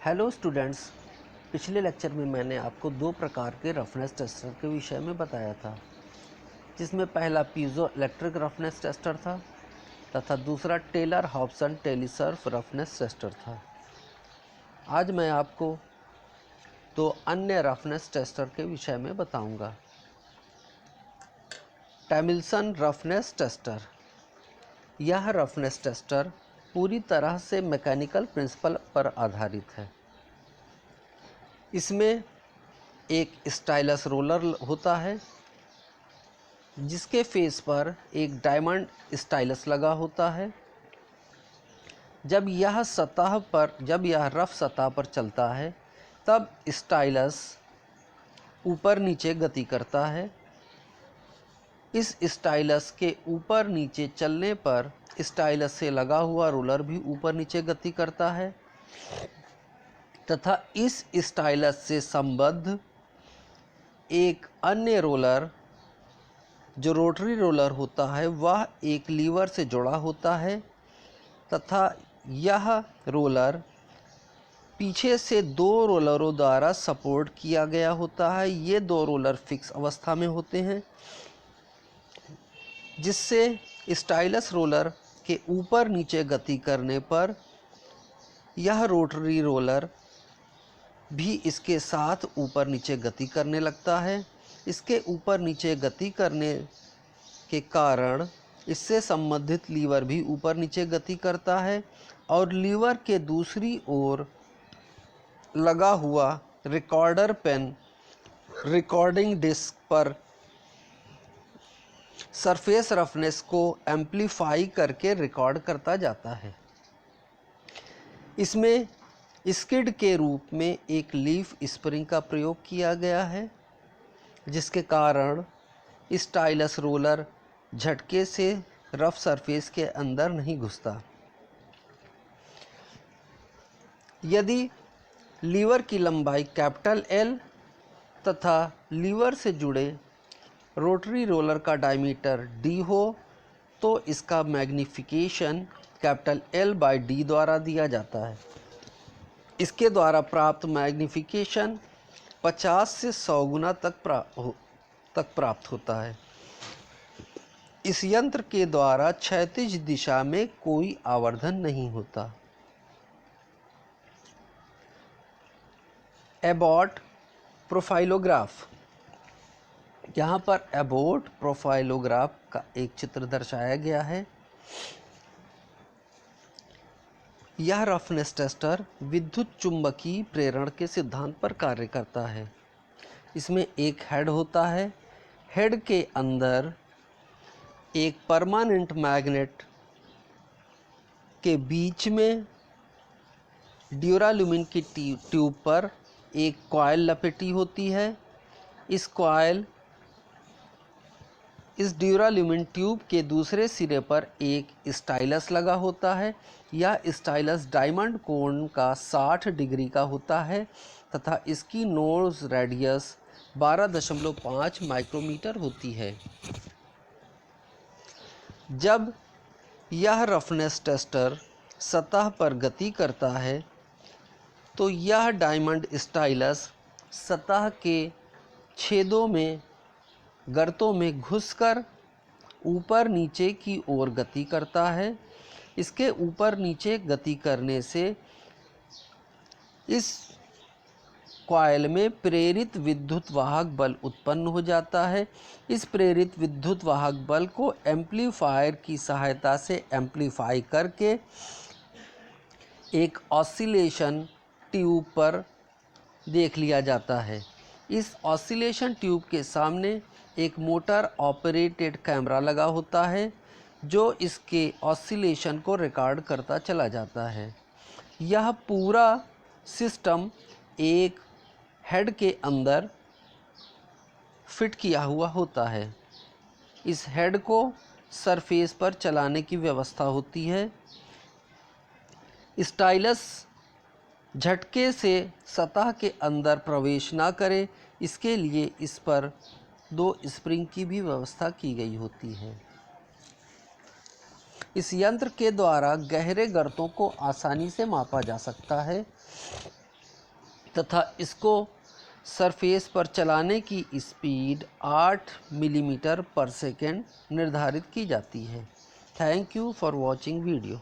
Hello students. पिछले lecture में मैंने आपको दो प्रकार के रफनेस टेस्टर के विषय में बताया था, जिसमें पहला पीजो इलेक्ट्रिक रफनेस टेस्टर था तथा दूसरा टेलर हॉब्सन टेलीसर्फ रफनेस टेस्टर था। आज मैं आपको दो अन्य रफनेस टेस्टर के विषय में बताऊंगा। टैमिल्सन रफनेस टेस्टर। यह रफनेस टेस्टर पूरी तरह से मैकेनिकल प्रिंसिपल पर आधारित है। इसमें एक स्टाइलस रोलर होता है जिसके फेस पर एक डायमंड स्टाइलस लगा होता है। जब यह रफ सतह पर चलता है तब स्टाइलस ऊपर नीचे गति करता है। इस स्टाइलस के ऊपर नीचे चलने पर स्टाइलस से लगा हुआ रोलर भी ऊपर नीचे गति करता है तथा इस स्टाइलस से संबद्ध एक अन्य रोलर जो रोटरी रोलर होता है वह एक लीवर से जुड़ा होता है तथा यह रोलर पीछे से दो रोलरों द्वारा सपोर्ट किया गया होता है। ये दो रोलर फिक्स अवस्था में होते हैं, जिससे स्टाइलस रोलर के ऊपर नीचे गति करने पर यह रोटरी रोलर भी इसके साथ ऊपर नीचे गति करने लगता है। इसके ऊपर नीचे गति करने के कारण इससे संबंधित लीवर भी ऊपर नीचे गति करता है और लीवर के दूसरी ओर लगा हुआ रिकॉर्डर पेन रिकॉर्डिंग डिस्क पर सरफेस रफनेस को एम्प्लीफाई करके रिकॉर्ड करता जाता है। इसमें स्किड के रूप में एक लीफ स्प्रिंग का प्रयोग किया गया है, जिसके कारण स्टाइलस रोलर झटके से रफ सरफेस के अंदर नहीं घुसता। यदि लीवर की लंबाई कैपिटल L तथा लीवर से जुड़े रोटरी रोलर का डायमीटर D हो तो इसका मैग्नीफिकेशन कैपिटल L/D द्वारा दिया जाता है। इसके द्वारा प्राप्त मैग्नीफिकेशन 50 से 100 गुना तक प्राप्त होता है। इस यंत्र के द्वारा क्षैतिज दिशा में कोई आवर्धन नहीं होता। एबॉट प्रोफाइलोग्राफ। यहाँ पर एबॉट प्रोफाइलोग्राफ का एक चित्र दर्शाया गया है। यह रफनेस टेस्टर विद्युत चुंबकीय प्रेरण के सिद्धांत पर कार्य करता है। इसमें एक हेड होता है। हेड के अंदर एक परमानेंट मैग्नेट के बीच में ड्यूराल्यूमिन की ट्यूब पर एक कॉइल लपेटी होती है। इस ड्यूराल्यूमिन ट्यूब के दूसरे सिरे पर एक स्टाइलस लगा होता है। यह स्टाइलस डायमंड कोण का 60 डिग्री का होता है तथा इसकी नोज रेडियस 12.5 माइक्रोमीटर होती है। जब यह रफनेस टेस्टर सतह पर गति करता है तो यह डायमंड स्टाइलस सतह के छेदों में गर्तों में घुसकर ऊपर नीचे की ओर गति करता है। इसके ऊपर नीचे गति करने से इस कॉइल में प्रेरित विद्युत वाहक बल उत्पन्न हो जाता है। इस प्रेरित विद्युत वाहक बल को एम्पलीफायर की सहायता से एम्पलीफाई करके एक ऑसिलेशन ट्यूब पर देख लिया जाता है। इस ऑसिलेशन ट्यूब के सामने एक मोटर ऑपरेटेड कैमरा लगा होता है जो इसके ऑसिलेशन को रिकॉर्ड करता चला जाता है। यह पूरा सिस्टम एक हेड के अंदर फिट किया हुआ होता है। इस हेड को सरफेस पर चलाने की व्यवस्था होती है। स्टाइलस झटके से सतह के अंदर प्रवेश ना करे, इसके लिए इस पर 2 स्प्रिंग की भी व्यवस्था की गई होती है। इस यंत्र के द्वारा गहरे गर्तों को आसानी से मापा जा सकता है। तथा इसको सरफेस पर चलाने की स्पीड 8 मिलीमीटर पर सेकेंड निर्धारित की जाती है। Thank you for watching video.